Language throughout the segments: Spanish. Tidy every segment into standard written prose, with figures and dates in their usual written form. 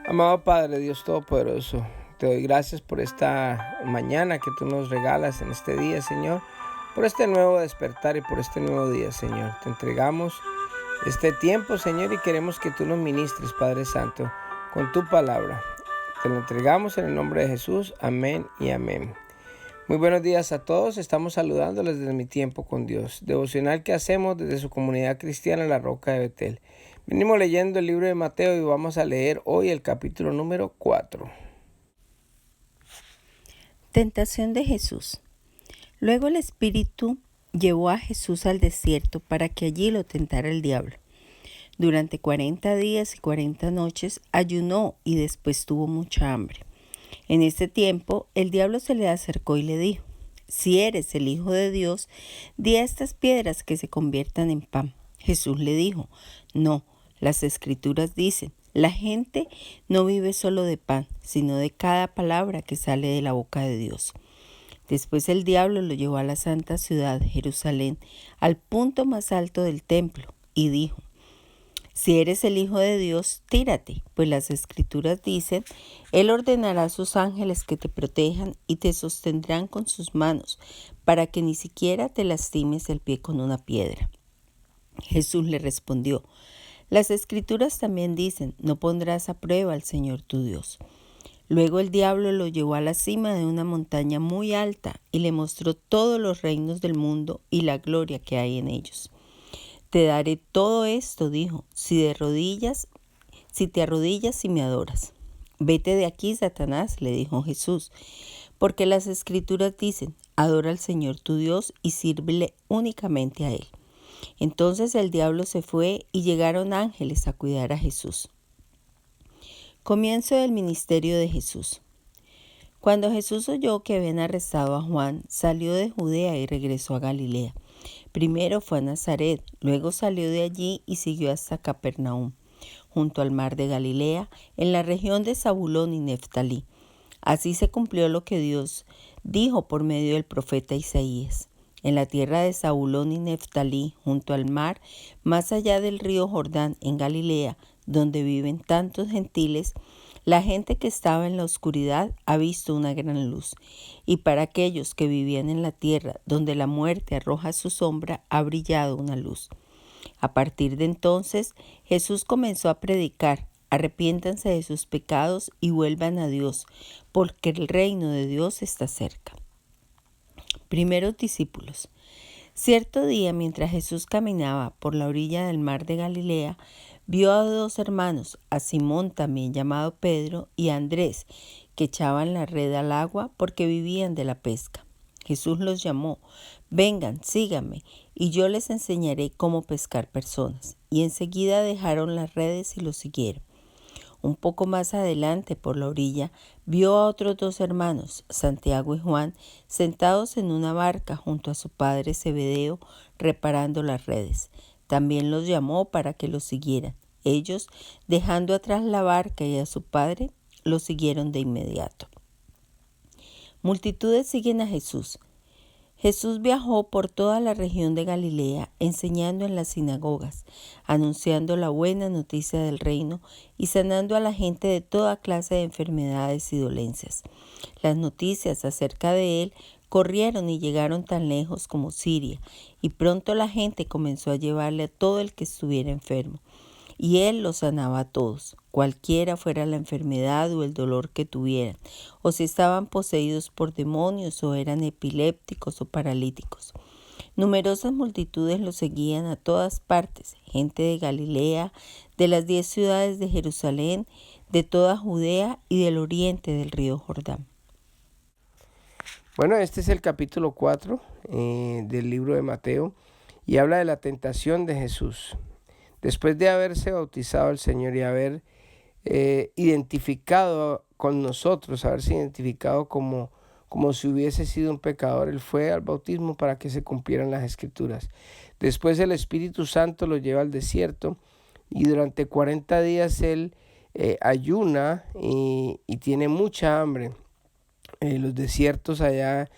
Amado Padre, Dios Todopoderoso, te doy gracias por esta mañana que tú nos regalas en este día, Señor, por este nuevo despertar y por este nuevo día, Señor. Te entregamos este tiempo, Señor, y queremos que tú nos ministres, Padre Santo, con tu palabra. Te lo entregamos en el nombre de Jesús. Amén y amén. Muy buenos días a todos. Estamos saludándoles desde mi tiempo con Dios, devocional que hacemos desde su comunidad cristiana La Roca de Betel. Venimos leyendo el libro de Mateo y vamos a leer hoy el capítulo número 4. Tentación de Jesús. Luego el Espíritu llevó a Jesús al desierto para que allí lo tentara el diablo. Durante 40 días y 40 noches ayunó y después tuvo mucha hambre. En ese tiempo el diablo se le acercó y le dijo: Si eres el Hijo de Dios, di a estas piedras que se conviertan en pan. Jesús le dijo: No, las Escrituras dicen, la gente no vive solo de pan, sino de cada palabra que sale de la boca de Dios. Después el diablo lo llevó a la santa ciudad, Jerusalén, al punto más alto del templo, y dijo: Si eres el Hijo de Dios, tírate, pues las Escrituras dicen, Él ordenará a sus ángeles que te protejan y te sostendrán con sus manos, para que ni siquiera te lastimes el pie con una piedra. Jesús le respondió: Las Escrituras también dicen, no pondrás a prueba al Señor tu Dios. Luego el diablo lo llevó a la cima de una montaña muy alta y le mostró todos los reinos del mundo y la gloria que hay en ellos. Te daré todo esto, dijo, si te arrodillas y me adoras. Vete de aquí, Satanás, le dijo Jesús, porque las Escrituras dicen, adora al Señor tu Dios y sírvele únicamente a Él. Entonces el diablo se fue y llegaron ángeles a cuidar a Jesús. Comienzo del ministerio de Jesús. Cuando Jesús oyó que habían arrestado a Juan, salió de Judea y regresó a Galilea. Primero fue a Nazaret, luego salió de allí y siguió hasta Capernaum, junto al mar de Galilea, en la región de Zabulón y Neftalí. Así se cumplió lo que Dios dijo por medio del profeta Isaías. En la tierra de Zabulón y Neftalí, junto al mar, más allá del río Jordán, en Galilea, donde viven tantos gentiles, la gente que estaba en la oscuridad ha visto una gran luz, y para aquellos que vivían en la tierra, donde la muerte arroja su sombra, ha brillado una luz. A partir de entonces, Jesús comenzó a predicar: arrepiéntanse de sus pecados y vuelvan a Dios, porque el reino de Dios está cerca. Primeros discípulos. Cierto día, mientras Jesús caminaba por la orilla del mar de Galilea, vio a dos hermanos, a Simón también llamado Pedro y a Andrés, que echaban la red al agua porque vivían de la pesca. Jesús los llamó: vengan, síganme, y yo les enseñaré cómo pescar personas. Y enseguida dejaron las redes y los siguieron. Un poco más adelante, por la orilla, vio a otros dos hermanos, Santiago y Juan, sentados en una barca junto a su padre Zebedeo, reparando las redes. También los llamó para que los siguieran. Ellos, dejando atrás la barca y a su padre, los siguieron de inmediato. Multitudes siguen a Jesús. Jesús viajó por toda la región de Galilea, enseñando en las sinagogas, anunciando la buena noticia del reino y sanando a la gente de toda clase de enfermedades y dolencias. Las noticias acerca de él corrieron y llegaron tan lejos como Siria, y pronto la gente comenzó a llevarle a todo el que estuviera enfermo. Y él los sanaba a todos, cualquiera fuera la enfermedad o el dolor que tuvieran, o si estaban poseídos por demonios o eran epilépticos o paralíticos. Numerosas multitudes lo seguían a todas partes, gente de Galilea, de las 10 ciudades de Jerusalén, de toda Judea y del oriente del río Jordán. Bueno, este es el capítulo 4 del libro de Mateo y habla de la tentación de Jesús. Después de haberse bautizado el Señor y haber identificado con nosotros, haberse identificado como si hubiese sido un pecador, Él fue al bautismo para que se cumplieran las Escrituras. Después el Espíritu Santo lo lleva al desierto y durante 40 días Él ayuna y tiene mucha hambre. Los desiertos allá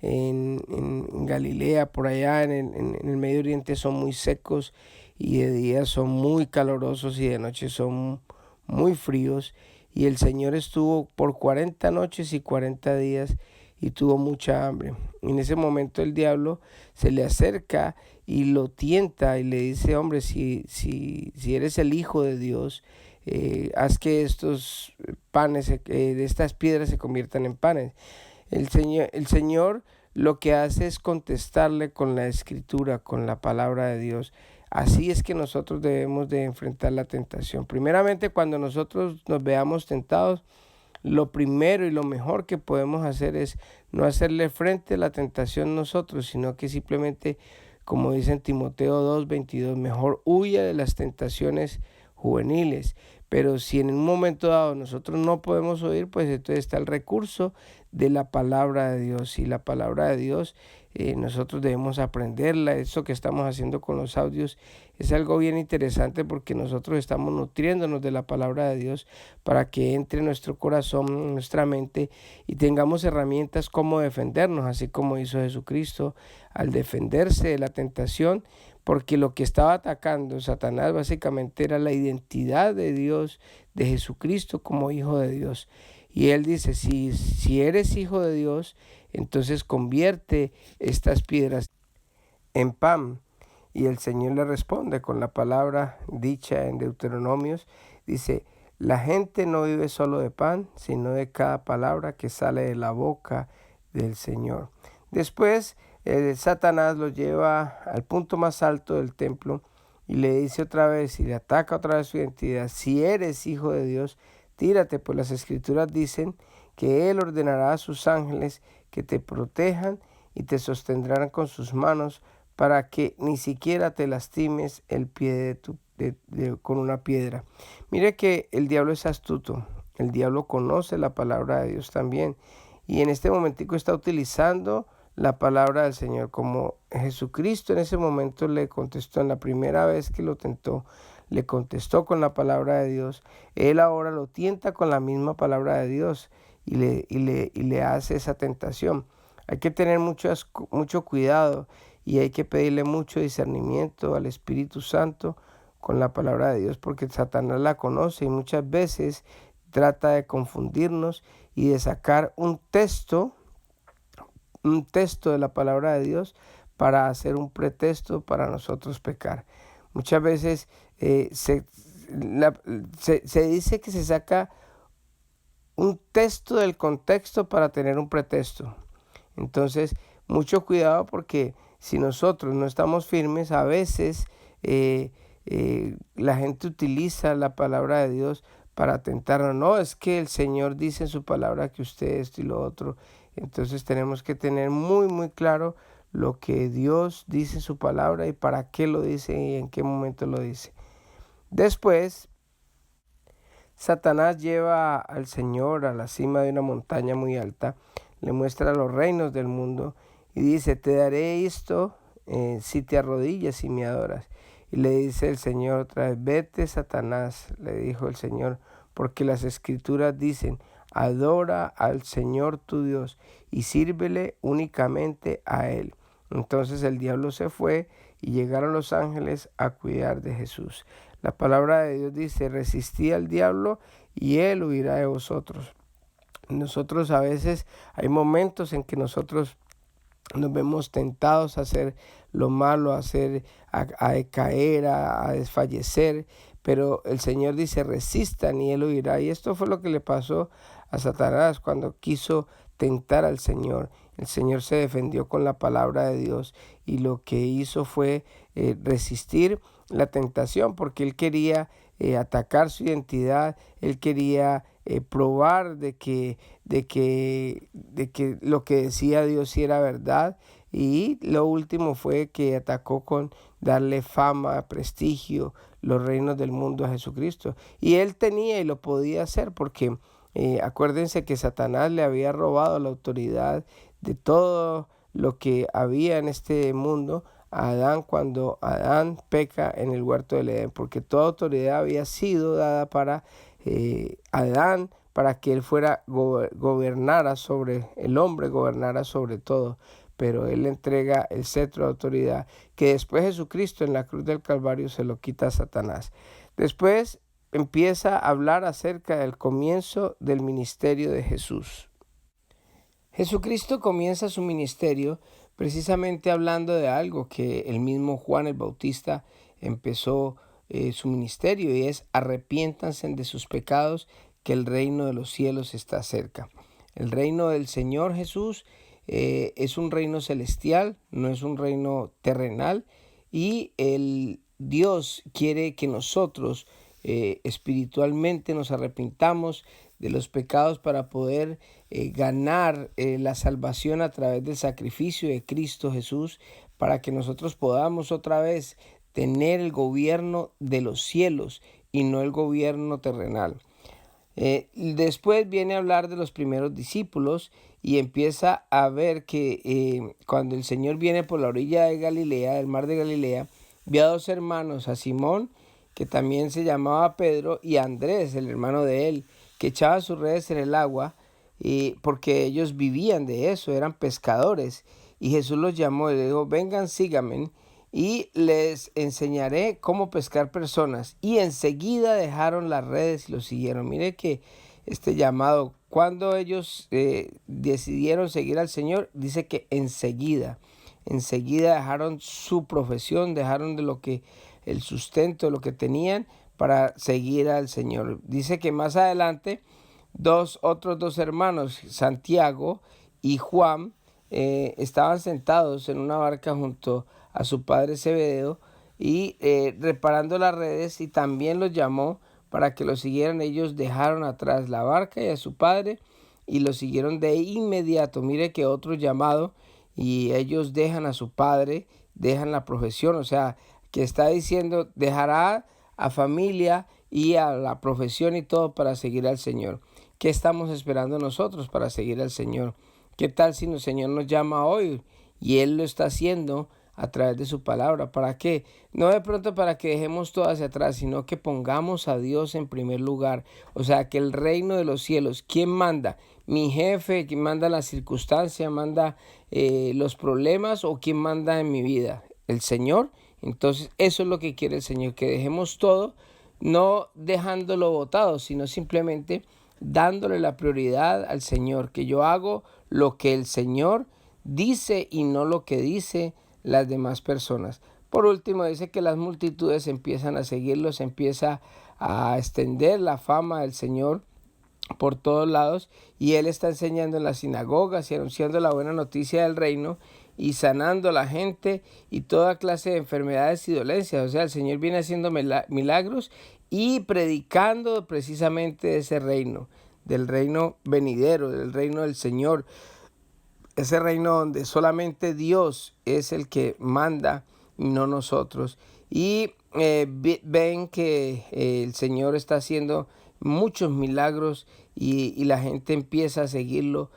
en Galilea, por allá en el Medio Oriente, son muy secos y de día son muy calurosos y de noche son muy fríos. y el Señor estuvo por 40 noches y 40 días y tuvo mucha hambre. En ese momento el diablo se le acerca y lo tienta y le dice, hombre, si eres el Hijo de Dios, haz que estos panes, de estas piedras se conviertan en panes. El Señor lo que hace es contestarle con la Escritura, con la palabra de Dios. Así es que nosotros debemos de enfrentar la tentación. Primeramente, cuando nosotros nos veamos tentados, lo primero y lo mejor que podemos hacer es no hacerle frente a la tentación nosotros, sino que simplemente, como dice en Timoteo 2:22, mejor huya de las tentaciones juveniles. Pero si en un momento dado nosotros no podemos oír, pues entonces está el recurso de la palabra de Dios. Y la palabra de Dios nosotros debemos aprenderla. Eso que estamos haciendo con los audios es algo bien interesante porque nosotros estamos nutriéndonos de la palabra de Dios para que entre en nuestro corazón, en nuestra mente, y tengamos herramientas como defendernos, así como hizo Jesucristo al defenderse de la tentación, porque lo que estaba atacando Satanás básicamente era la identidad de Dios, de Jesucristo como Hijo de Dios. Y él dice, si eres Hijo de Dios, entonces convierte estas piedras en pan. Y el Señor le responde con la palabra dicha en Deuteronomios, dice, la gente no vive solo de pan, sino de cada palabra que sale de la boca del Señor. Después, Satanás lo lleva al punto más alto del templo y le dice otra vez y le ataca otra vez su identidad. Si eres Hijo de Dios, tírate, pues las Escrituras dicen que Él ordenará a sus ángeles que te protejan y te sostendrán con sus manos para que ni siquiera te lastimes el pie con una piedra. Mire que el diablo es astuto, el diablo conoce la palabra de Dios también y en este momentico está utilizando la palabra del Señor, como Jesucristo en ese momento le contestó en la primera vez que lo tentó, le contestó con la palabra de Dios. Él ahora lo tienta con la misma palabra de Dios y le hace esa tentación. Hay que tener mucho cuidado y hay que pedirle mucho discernimiento al Espíritu Santo con la palabra de Dios, porque Satanás la conoce y muchas veces trata de confundirnos y de sacar un texto de la palabra de Dios para hacer un pretexto para nosotros pecar. Muchas veces se dice que se saca un texto del contexto para tener un pretexto. Entonces, mucho cuidado porque si nosotros no estamos firmes, a veces la gente utiliza la palabra de Dios para tentarnos. No, es que el Señor dice en su palabra que usted esto y lo otro. Entonces tenemos que tener muy claro lo que Dios dice en su palabra y para qué lo dice y en qué momento lo dice. Después, Satanás lleva al Señor a la cima de una montaña muy alta, le muestra los reinos del mundo y dice, te daré esto si te arrodillas y me adoras. Y le dice el Señor otra vez, vete Satanás, le dijo el Señor, porque las Escrituras dicen, adora al Señor tu Dios y sírvele únicamente a Él. Entonces el diablo se fue y llegaron los ángeles a cuidar de Jesús. La palabra de Dios dice, resistid al diablo y él huirá de vosotros. Nosotros a veces hay momentos en que nosotros nos vemos tentados a hacer lo malo, a decaer, a desfallecer, pero el Señor dice, resistan y Él huirá. Y esto fue lo que le pasó a Satanás cuando quiso tentar al Señor. El Señor se defendió con la palabra de Dios y lo que hizo fue resistir la tentación porque Él quería atacar su identidad, Él quería probar de que lo que decía Dios sí era verdad. Y lo último fue que atacó con darle fama, prestigio, los reinos del mundo a Jesucristo. Y él tenía y lo podía hacer porque acuérdense que Satanás le había robado la autoridad de todo lo que había en este mundo a Adán cuando Adán peca en el huerto del Edén, porque toda autoridad había sido dada para Adán, para que él fuera gobernara sobre el hombre, gobernara sobre todo. Pero él le entrega el cetro de autoridad, que después Jesucristo en la cruz del Calvario se lo quita a Satanás. Después empieza a hablar acerca del comienzo del ministerio de Jesús. Jesucristo comienza su ministerio precisamente hablando de algo que el mismo Juan el Bautista empezó su ministerio, y es: arrepiéntanse de sus pecados, que el reino de los cielos está cerca. El reino del Señor Jesús es un reino celestial, no es un reino terrenal, y el Dios quiere que nosotros espiritualmente nos arrepintamos de los pecados para poder ganar la salvación a través del sacrificio de Cristo Jesús, para que nosotros podamos otra vez tener el gobierno de los cielos y no el gobierno terrenal. Después viene a hablar de los primeros discípulos y empieza a ver que cuando el Señor viene por la orilla de Galilea, del mar de Galilea, vio a dos hermanos, a Simón, que también se llamaba Pedro, y a Andrés, el hermano de él, que echaba sus redes en el agua, porque ellos vivían de eso, eran pescadores. Y Jesús los llamó y les dijo: vengan, síganme, y les enseñaré cómo pescar personas. Y enseguida dejaron las redes y los siguieron. Mire que este llamado, cuando ellos decidieron seguir al Señor, dice que enseguida dejaron su profesión, dejaron de lo que el sustento, lo que tenían, para seguir al Señor. Dice que más adelante otros dos hermanos, Santiago y Juan, estaban sentados en una barca junto a su padre Zebedeo y reparando las redes, y también los llamó para que lo siguieran. Ellos dejaron atrás la barca y a su padre y lo siguieron de inmediato. Mire que otro llamado, y ellos dejan a su padre, dejan la profesión, o sea, que está diciendo: dejará a familia y a la profesión y todo para seguir al Señor. ¿Qué estamos esperando nosotros para seguir al Señor? ¿Qué tal si el Señor nos llama hoy y Él lo está haciendo a través de su palabra? ¿Para qué? No de pronto para que dejemos todo hacia atrás, sino que pongamos a Dios en primer lugar. O sea, que el reino de los cielos, ¿quién manda? ¿Mi jefe? ¿Quién manda la circunstancia? ¿Manda los problemas? ¿O quién manda en mi vida? ¿El Señor? Entonces eso es lo que quiere el Señor, que dejemos todo, no dejándolo botado, sino simplemente dándole la prioridad al Señor, que yo hago lo que el Señor dice y no lo que dice las demás personas. Por último, dice que las multitudes empiezan a seguirlo, se empieza a extender la fama del Señor por todos lados, y Él está enseñando en las sinagogas y anunciando la buena noticia del reino y sanando a la gente y toda clase de enfermedades y dolencias. O sea, el Señor viene haciendo milagros y predicando precisamente de ese reino, del reino venidero, del reino del Señor, ese reino donde solamente Dios es el que manda y no nosotros. Y ven que el Señor está haciendo muchos milagros y la gente empieza a seguirlo,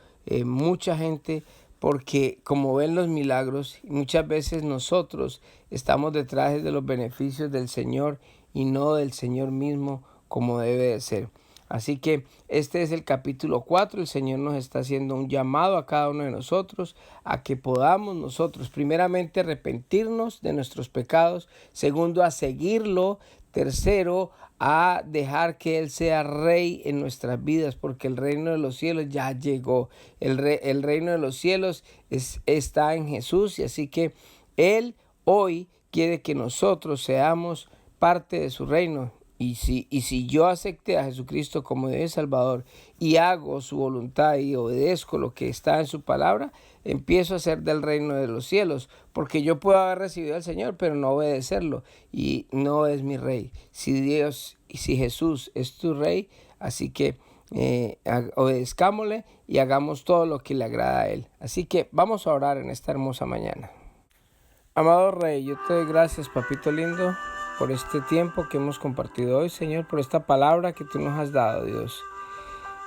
mucha gente, porque como ven los milagros, muchas veces nosotros estamos detrás de los beneficios del Señor y no del Señor mismo, como debe de ser. Así que este es el capítulo 4. El Señor nos está haciendo un llamado a cada uno de nosotros a que podamos nosotros, primeramente, arrepentirnos de nuestros pecados. Segundo, a seguirlo. Tercero, a dejar que Él sea Rey en nuestras vidas, porque el reino de los cielos ya llegó. El reino de los cielos está en Jesús, y así que Él hoy quiere que nosotros seamos parte de su reino. Y si yo acepté a Jesucristo como Dios y Salvador y hago su voluntad y obedezco lo que está en su palabra, empiezo a ser del reino de los cielos, porque yo puedo haber recibido al Señor, pero no obedecerlo, y no es mi Rey. Si Jesús es tu Rey, así que obedezcámosle y hagamos todo lo que le agrada a Él. Así que vamos a orar en esta hermosa mañana. Amado Rey, yo te doy gracias, papito lindo, por este tiempo que hemos compartido hoy, Señor, por esta palabra que tú nos has dado, Dios,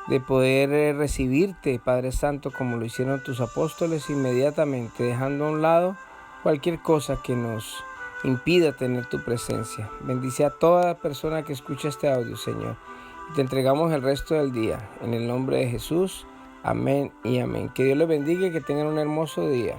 de poder recibirte, Padre Santo, como lo hicieron tus apóstoles inmediatamente, dejando a un lado cualquier cosa que nos impida tener tu presencia. Bendice a toda persona que escucha este audio, Señor, y te entregamos el resto del día. En el nombre de Jesús, amén y amén. Que Dios les bendiga y que tengan un hermoso día.